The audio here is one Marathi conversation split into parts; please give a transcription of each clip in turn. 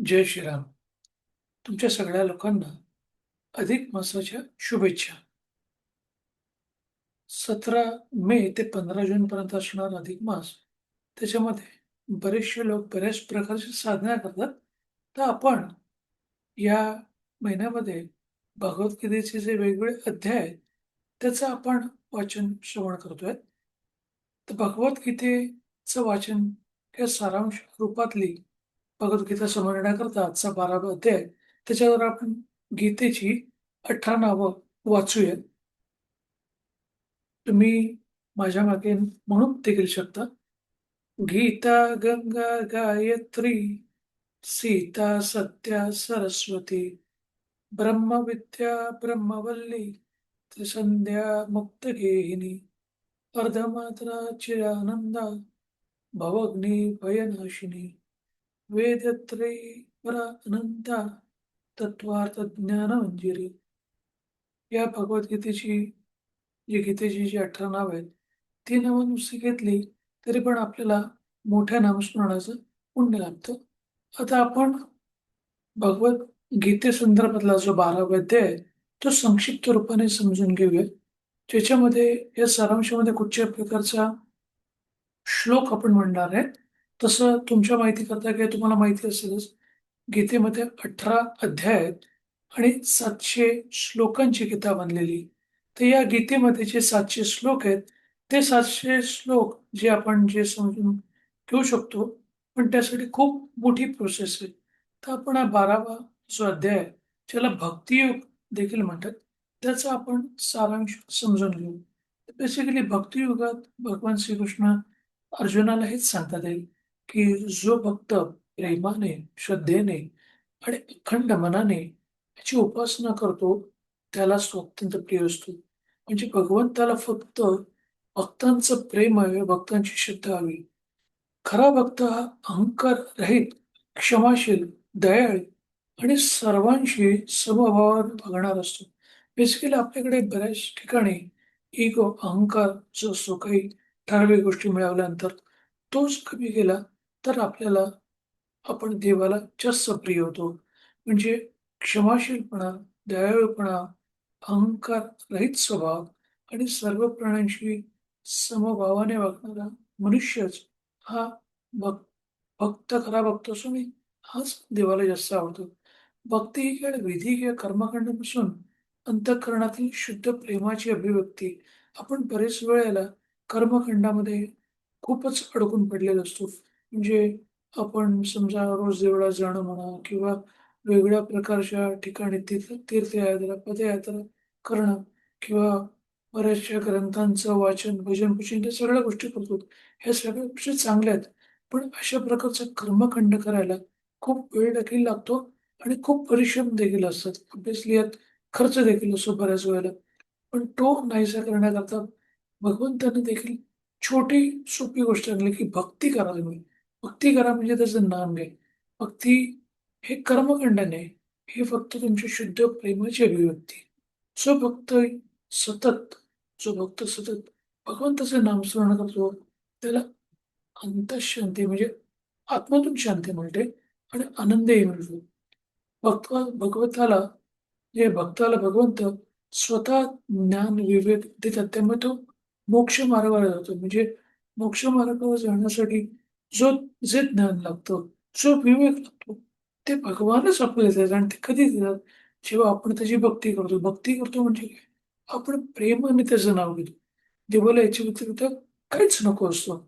जय श्रीराम. तुमच्या सगळ्या लोकांना अधिक मासाच्या शुभेच्छा. 17 मे ते 15 जून पर्यंत असणारा अधिक मास, त्याच्यामध्ये बरेचसे लोक बऱ्याच प्रकारची साधना करतात. तर आपण या महिन्यामध्ये भगवद्गीतेचे जे वेगवेगळे अध्याय आहेत, त्याचं आपण वाचन श्रवण करतोय. तर भगवद्गीतेचं वाचन या सारांश रूपातली भगवद्गीता समजण्याकरता आजचा 12वा अध्याय, त्याच्यावर आपण गीतेची 18 नावं वाचूया. तुम्ही माझ्या मागे म्हणून देखील शकता. गीता गंगा गायत्री सीता सत्या सरस्वती ब्रह्मविद्या ब्रह्मवल्ली त्रिसंध्या मुक्तगेहिनी अर्धमात्रा चिरानंदा भवग्नी भयनाशिनी वेदत्रयी परा अनंता तत्वार्थ ज्ञानमंजिरी. या भगवद्गीतेची गीतेची जी 18 नावं आहेत, ती नावं नुसती घेतली तरी पण आपल्याला मोठ्या नामस्मरणाचं पुण्य लाभतं. आता आपण भगवद्गीतेसंदर्भातला जो 12वा अध्याय आहे, तो संक्षिप्त रूपाने समजून घेऊया. ज्याच्यामध्ये या सारांशामध्ये कुठच्या प्रकारचा श्लोक आपण म्हणणार आहे. तसं तुमच्या माहितीकरता किंवा तुम्हाला माहिती असेलच, गीतेमध्ये 18 अध्याय आहेत आणि 700 श्लोकांची गीता बनलेली. तर या गीतेमध्ये जे 700 श्लोक आहेत, ते 700 श्लोक जे आपण समजून घेऊ शकतो, पण त्यासाठी खूप मोठी प्रोसेस आहे. तर आपण हा 12वा जो अध्याय आहे, ज्याला भक्तियोग देखील म्हणतात, त्याचा आपण सारांश समजून घेऊ. बेसिकली भक्तियुगात भगवान श्रीकृष्ण अर्जुनाला हेच सांगतात आहे, की जो भक्त प्रेमाने, श्रद्धेने आणि अखंड मनाने याची उपासना करतो, त्यालाच तो अत्यंत प्रिय असतो. म्हणजे भगवंताला फक्त भक्तांचं प्रेम हवे, भक्तांची श्रद्धा हवी. खरा भक्त हा अहंकार रहित, क्षमाशील, दयाळू आणि सर्वांशी समभावाने वागणार असतो. बेसिकली आपल्याकडे बऱ्याच ठिकाणी इगो, अहंकार जो असतो, काही ठराविक गोष्टी मिळवल्यानंतर तोच कमी केला तर आपल्याला आपण देवाला जास्त प्रिय होतो. म्हणजे क्षमाशीलपणा, दयाळूपणा, अहंकार रहित स्वभाव आणि सर्व प्राण्यांशी समभावाने वागणारा मनुष्यच हा भक भक्त खरा भक्त असून हाच देवाला जास्त आवडतो. भक्ती ही केवळ विधी किंवा कर्मकांड नसून अंतःकरणातील शुद्ध प्रेमाची अभिव्यक्ती. आपण बरेच वेळेला कर्मकांडामध्ये खूपच अडकून पडलेलो असतो. म्हणजे आपण समजा रोज देवळात जाणं म्हणा किंवा वेगवेगळ्या प्रकारच्या ठिकाणी तीर्थयात्रा, पदयात्रा करणं किंवा बऱ्याचशा ग्रंथांचं वाचन, भजन-पूजन या सगळ्या गोष्टी करतो. ह्या सगळ्या गोष्टी चांगल्या आहेत. पण अशा प्रकारचा कर्मकांड करायला खूप वेळ देखील लागतो आणि खूप परिश्रम देखील असतात. ऑब्व्हियसली यात खर्च देखील असतो बऱ्याच वेळेला. पण तो नाहीसा करण्याकरता भगवंताने देखील छोटी सोपी गोष्ट सांगली, की भक्ती करा तुम्ही. भक्ती करा म्हणजे त्याचं नाम घ्या. भक्ती हे कर्मकांड नाही. हे फक्त तुमची शुद्ध प्रेमाची अभिव्यक्ती. जो भक्त सतत जो भक्त सतत भगवंताचं नामस्मरण करतो, त्याला अंतःशांती म्हणजे आत्म्यातून शांती मिळते आणि आनंदही मिळतो. भगवंताला भक्ताला भगवंत स्वतः ज्ञान विवेक देतात. त्यामुळे तो मोक्ष मार्गावर जातो. म्हणजे मोक्ष मार्गावर जाण्यासाठी जो जे ज्ञान लागतं, जो विवेक लागतो, ते भगवानच आपल्याला देतात आणि ते कधी देतात? जेव्हा आपण त्याची भक्ती करतो. भक्ती करतो म्हणजे काय? आपण प्रेमाने त्याचं नाव घेतो. देवाला याच्या व्यतिरिक्त काहीच नको असतं.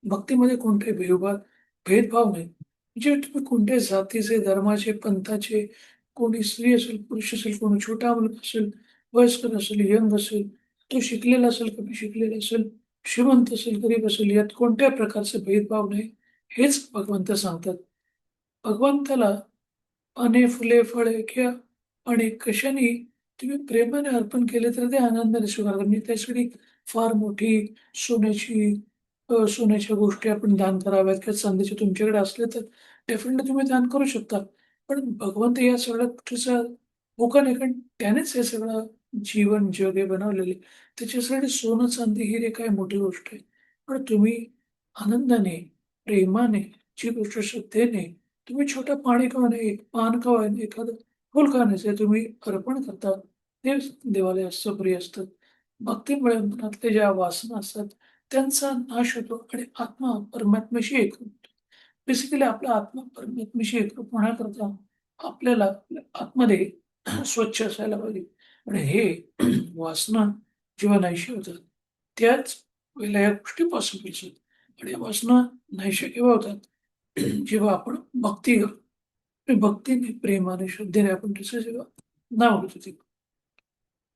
भक्तीमध्ये कोणताही भेदभाव नाही. म्हणजे तुम्ही कोणत्याही जातीचे, धर्माचे, पंथाचे, कोणी स्त्री असेल, पुरुष असेल, कोणी छोटा मुलगा असेल, वयस्कर असेल, यंग असेल, तो शिकलेला असेल, कमी शिकलेला असेल, श्रीमंत असेल, गरीब असेल, यात कोणत्या प्रकारचे भेदभाव नाही. हेच भगवंत सांगतात. भगवंताला पाने, फुले, फळे किंवा आणि कशाने तुम्ही प्रेमाने अर्पण केले तर ते आनंदाने स्वीकारतात. म्हणजे त्यासाठी फार मोठी सोन्याची सोन्याच्या गोष्टी आपण दान कराव्यात किंवा चांदीचे तुमच्याकडे असले तर डेफिनेटली तुम्ही दान करू शकता. पण भगवंत या सगळ्या गोष्टीचा होकार नाही, कारण त्यानेच हे सगळं जीवन जग हे बनवलेले. त्याच्यासाठी सोनं चांदी ही रे काय मोठी गोष्ट आहे. पण तुम्ही आनंदाने, प्रेमाने, जी गोष्ट श्रद्धेने तुम्ही छोटं पाणी का होईना, एक पान का होईना, एखादं फुल का नसेल तुम्ही अर्पण करता, ते देवाला जास्त प्रिय असतं. भक्तीमुळे मनातल्या ज्या वासना असतात, त्यांचा नाश होतो आणि आत्मा परमात्म्याशी एक होतो. बेसिकली आपला आत्मा परमात्म्याशी एकरूप होण्याकरता आपल्याला आपल्या आतमध्ये स्वच्छ असायला पाहिजे आणि हे वासना जेव्हा नाहीशी होतात, त्याच वेळेला या गोष्टी पॉसिबल होतात आणि या वासना नाहीशा केव्हा होतात? जेव्हा आपण भक्ती करतो. ते भक्तीने, प्रेमाने, श्रद्धेने आपण त्याचं जेव्हा नाव घेतो तेव्हा.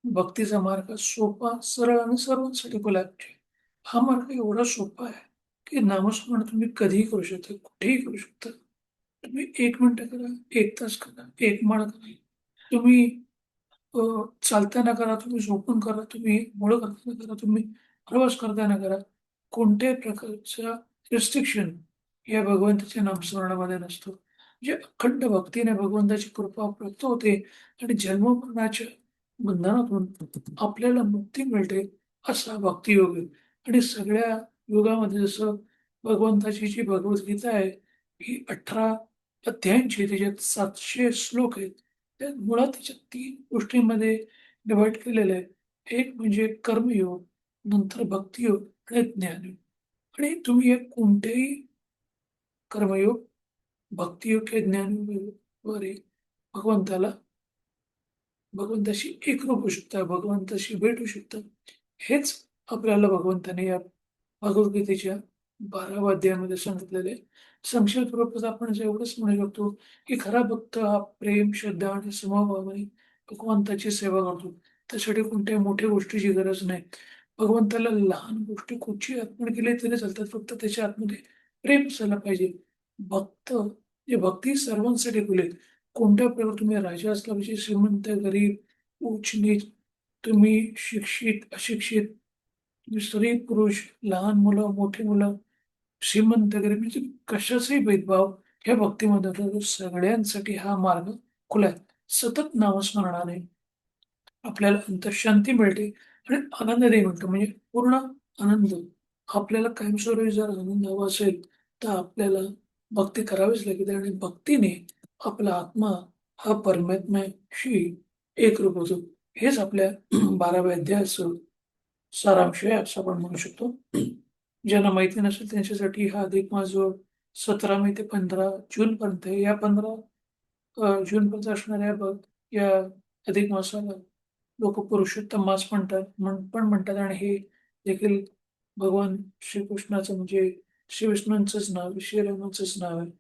भक्तीचा मार्ग सोपा, सरळ आणि सर्वांसाठी खुला आहे. हा मार्ग एवढा सोपा आहे, की नामस्मरण तुम्ही कधीही करू शकता, कुठेही करू शकता. तुम्ही 1 मिनिटं करा, 1 तास करा, 1 माळ करा. तुम्ही अ, चालताना करा, तुम्ही झोपून करा, तुम्ही अंघोळ करताना करा, तुम्ही प्रवास करताना करा. कोणत्याही प्रकारच्या रिस्ट्रिक्शन या भगवंताच्या नामस्मरणामध्ये नसतो. म्हणजे अखंड भक्तीने भगवंताची कृपा प्राप्त होते आणि जन्ममरणाच्या बंधनातून आपल्याला मुक्ती मिळते, असा भक्तियोग आहे. आणि सगळ्या युगामध्ये जसं भगवंताची जी भगवद्गीता आहे, ही 18 अध्यायांची, त्याच्यात 700 श्लोक आहेत. त्या मुळात त्याच्या 3 गोष्टींमध्ये डिव्हाईड केलेलं आहे. एक म्हणजे कर्मयोग, नंतर भक्तियोग आणि ज्ञानयोग. आणि तुम्ही हे कोणतेही कर्मयोग, भक्तियोग किंवा ज्ञानयोगाद्वारे भगवंताला भगवंताशी एकरूप होऊ शकता, भगवंताशी भेटू शकता. हेच आपल्याला भगवंताने या भगवद्गीतेच्या 12व्या अध्यायामध्ये सांगितलेलं आहे. संक्षिप्त रूपात आपण असं एवढंच म्हणू शकतो, की खरा भक्त हा प्रेम, श्रद्धा आणि समभावाने भगवंताची सेवा करतो. त्यासाठी कोणत्याही मोठ्या गोष्टीची गरज नाही. भगवंताला लहान गोष्टी कुठची अर्पण केली तरी चालतात. फक्त त्याच्या आतमध्ये प्रेम असायला पाहिजे. भक्त जे भक्ती सर्वांसाठी खुली आहे. कोणत्या प्रकारे तुम्ही राजा असला पाहिजे, श्रीमंत, गरीब, उच्च-नीच, तुम्ही शिक्षित, अशिक्षित, तुम्ही स्त्री, पुरुष, लहान मुलं, मोठी मुलं, श्रीमंत, गरीब म्हणजे कशाचाही भेदभाव ह्या भक्तीमध्ये होतो. सगळ्यांसाठी हा मार्ग खुला आहे. सतत नामस्मरणाने आपल्याला अंतर्शांती मिळते आणि आनंदही मिळतो. म्हणजे पूर्ण आनंद. आपल्याला कायमस्वरूपी जर आनंद हवा असेल, तर आपल्याला भक्ती करावीच लागते आणि भक्तीने आपला आत्मा हा परमात्म्याशी एकरूप होतो. हेच आपल्या 12व्या अध्यायाचं सारांश आहे असं आपण म्हणू शकतो. ज्यांना माहिती नसेल त्यांच्यासाठी हा अधिक मास जो 17 मे ते 15 जूनपर्यंत आहे. या 15 जूनपर्यंत असणाऱ्या या अधिक मासाला लोकं पुरुषोत्तम मास म्हणतात पण म्हणतात आणि हे देखील भगवान श्रीकृष्णाचं म्हणजे श्री विष्णूंचंच नाव आहे, श्रीरामाचंच नाव आहे.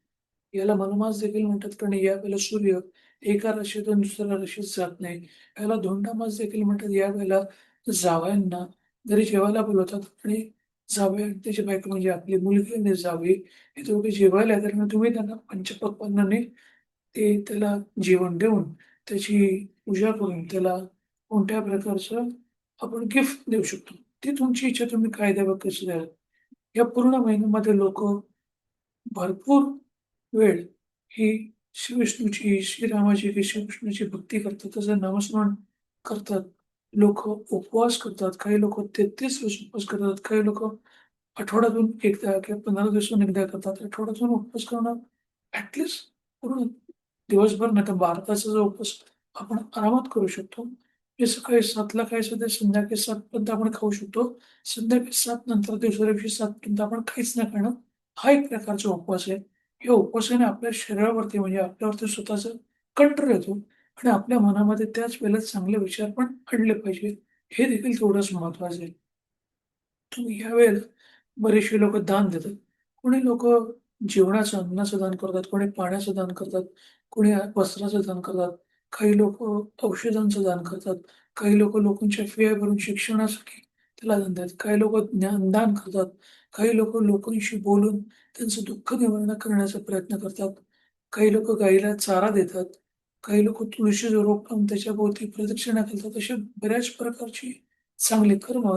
याला मनुमास देखील म्हणतात कारण यावेळेला सूर्य एका राशीतून दुसऱ्या राशीत जात नाही. याला धोंडामास देखील म्हणतात. यावेळेला जावयांना घरी जेवायला बोलवतात आणि जावई आणि त्याची बायको म्हणजे आपली मुलगी आणि जावई हे दोघे जेवायला येतात आणि तुम्ही त्यांना पंचपक्वान्नाने त्याला जेवण देऊन, त्याची पूजा करून, त्याला कोणत्या प्रकारचं आपण गिफ्ट देऊ शकतो. ती तुमची इच्छा तुम्ही काय द्यावं, कसं द्यावं. या पूर्ण महिन्यामध्ये लोकं भरपूर वेळ ही श्री विष्णूची, श्रीरामाची, की श्रीकृष्णाची भक्ती करतात, त्याचं नामस्मरण करतात. लोकं उपवास करतात. काही लोकं 33 दिवस उपवास करतात. काही लोकं आठवड्यातून एकदा किंवा 15 दिवसातून एकदा करतात. आठवड्यातून उपवास करणं पूर्ण दिवसभर नाही तर 12 तासाचा उपवास आपण आरामात करू शकतो. हे सकाळी 7:00ला खायचं ते संध्याकाळी 7:00 पर्यंत आपण खाऊ शकतो. संध्याकाळी 7:00 नंतर दुसऱ्या दिवशी 7:00 पर्यंत आपण काहीच न खाणं, हा एक प्रकारचा उपवास आहे. या उपवासाने आपल्या शरीरावरती म्हणजे आपल्यावरती स्वतःचा कंट्रोल येतो आणि आपल्या मनामध्ये त्याच वेळेला चांगले विचार पण आणले पाहिजे. हे देखील तेवढंच महत्त्वाचं आहे. तुम्ही यावेळेला बरेचसे लोकं दान देतात. कोणी लोकं जेवणाचं, अन्नाचं दान करतात, कोणी पाण्याचं दान करतात, कोणी वस्त्राचं दान करतात, काही लोकं औषधांचं दान करतात, काही लोकं लोकांच्या फिया भरून शिक्षणासाठी त्याला दान देतात, काही लोकं ज्ञानदान करतात, काही लोकं लोकांशी बोलून त्यांचं दुःख निवारण करण्याचा प्रयत्न करतात, काही लोकं गाईला चारा देतात, काही लोकं तुळशीचं रोप लावून त्याच्याभोवती प्रदक्षिणा घालतात. अशा बऱ्याच प्रकारची चांगली कर्म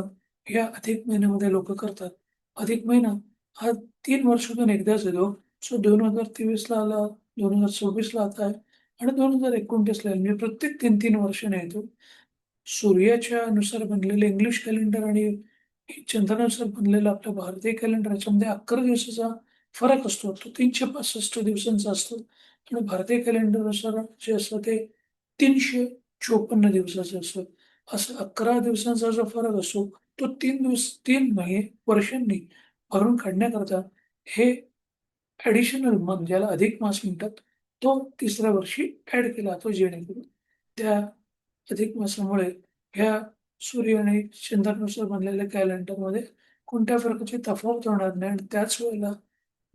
या अधिक महिन्यामध्ये लोकं करतात. अधिक महिना हा 3 वर्षातून एकदाच येतो. सो 2023ला आला, 2026ला आता आहे आणि 2029ला येईल. म्हणजे प्रत्येक 3-3 वर्षांनी येतो. सूर्याच्या नुसार बनलेलं इंग्लिश कॅलेंडर आणि चंद्रानुसार बनलेलं आपलं भारतीय कॅलेंडर याच्यामध्ये 11 दिवसाचा फरक असतो तो 365 दिवसांचा असतो आणि भारतीय कॅलेंडरनुसार जे असतं ते 354 दिवसाचं असतं. असं 11 दिवसांचा जो फरक असतो, तो 3 महिने वर्षांनी भरून काढण्याकरता हे ॲडिशनल मंथ ज्याला अधिक मास म्हणतात, तो तिसऱ्या वर्षी ॲड केला जातो जेणेकरून त्या अधिक मासामुळे ह्या सूर्य आणि चंद्रानुसार बनलेल्या कॅलेंडरमध्ये कोणत्या प्रकारची तफावत होणार नाही आणि त्याच वेळेला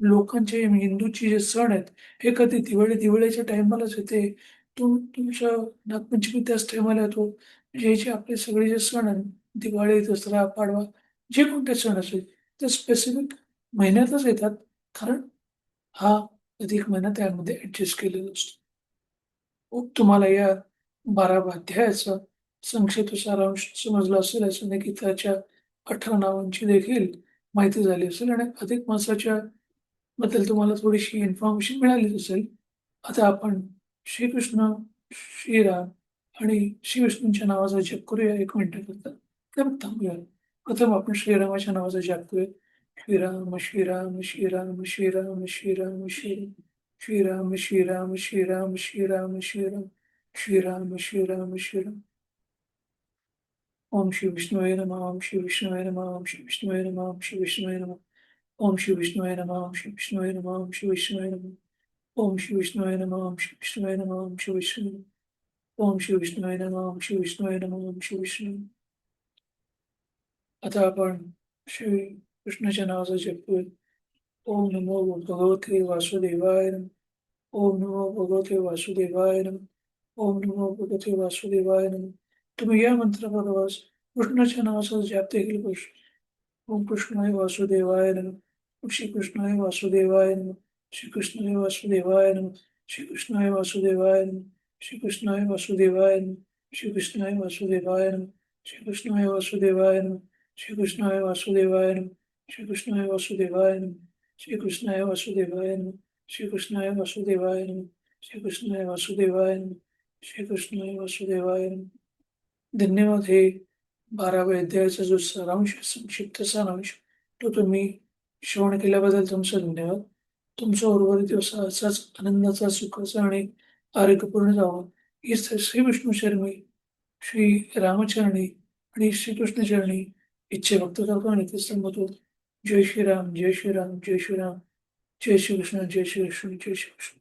लोकांचे हिंदूचे जे सण आहेत, हे कधी दिवाळीच्या टायमालाच येते. तुमच्या नागपंचमी त्याच टायमाला येतो. म्हणजे हे जे आपले सगळे जे सण आहेत, दिवाळी, दसरा, पाडवा जे कोणते सण असेल, ते स्पेसिफिक महिन्यातच येतात. कारण हा अधिक महिना त्यामध्ये ॲडजस्ट केलेला असतो. तुम्हाला या 12 अध्यायाचा संक्षिप्त सारांश समजला असेल असं नाही, की त्याच्या 18 नावांची देखील माहिती झाली असेल आणि अधिक मासाच्या बद्दल तुम्हाला थोडीशी इन्फॉर्मेशन मिळालीच असेल. आता आपण श्रीकृष्ण, श्रीराम आणि श्रीविष्णूंच्या नावाचा जप करूया 1 मिनिटाकरता. तर मग थांबूया. प्रथम आपण श्रीरामाच्या नावाचा जप करूया. श्रीराम, श्रीराम, श्रीराम, श्रीराम, श्रीराम, श्रीराम. श्रीराम, श्रीराम, श्रीराम, श्रीराम, श्रीराम. श्रीराम, श्रीराम, श्रीराम. ओम श्री विष्णुवे नमः, ओम श्री विष्णुवे नमः, ओम श्री विष्णुवे नमः, ओम श्री विष्णुवे नमः. ओम श्री विष्णुवे नमः, ओम श्री विष्णुवे नमः, ओम श्री विष्णुवे नमः. ओम श्री विष्णुवे नमः, ओम श्री विष्णुवे नमः, ओम श्री विष्णुवे. ओम श्री विष्णुवे नमः, ओम श्री विष्णुवे नमः, ओम श्री विष्णुवे. आता आपण श्री कृष्णाच्या नावाचा जप करूया. ओम नमो भगवते वासुदेवाय नमः. ओम नमो भगवते वासुदेवाय नमः. ओम नमो भगवते वासुदेवाय नमः. तुम्ही या मंत्राबरोबर कृष्णाच्या नावाचा जप देखील करू शकता. ओम कृष्णाय वासुदेवाय नमः. ओम श्रीकृष्णाय वासुदेवाय नमः. श्रीकृष्णाय वासुदेवाय नमः. श्रीकृष्णाय वासुदेवाय नमः. श्रीकृष्णाय वासुदेवाय नमः. श्रीकृष्णाय वासुदेवाय नमः. श्रीकृष्णाय वासुदेवाय नमः. श्रीकृष्णाय वासुदेवाय नमः. श्रीकृष्णाय वासुदेवाय नमः. श्रीकृष्णाय वासुदेवाय नमः. श्रीकृष्णाय वासुदेवाय नमः. श्रीकृष्णाय वासुदेवाय नमः. श्रीकृष्णाय वासुदेवाय नमः. धन्यवाद. हे 12व्या अध्यायाचा जो सारांश संक्षिप्त सारांश तो तुम्ही श्रवण केल्याबद्दल तुमचा धन्यवाद. तुमचा उर्वरित दिवस असाच आनंदाचा, सुखाचा आणि आरोग्यपूर्ण जावा. हीच श्री विष्णू चरणी, श्री रामचरणी आणि श्रीकृष्ण इच्छा व्यक्त करतो आणि इथेच थांबवतो. जय श्रीराम, जय श्रीराम, जय श्रीराम, जय श्रीकृष्ण, जय श्रीकृष्ण, जय श्रीकृष्ण.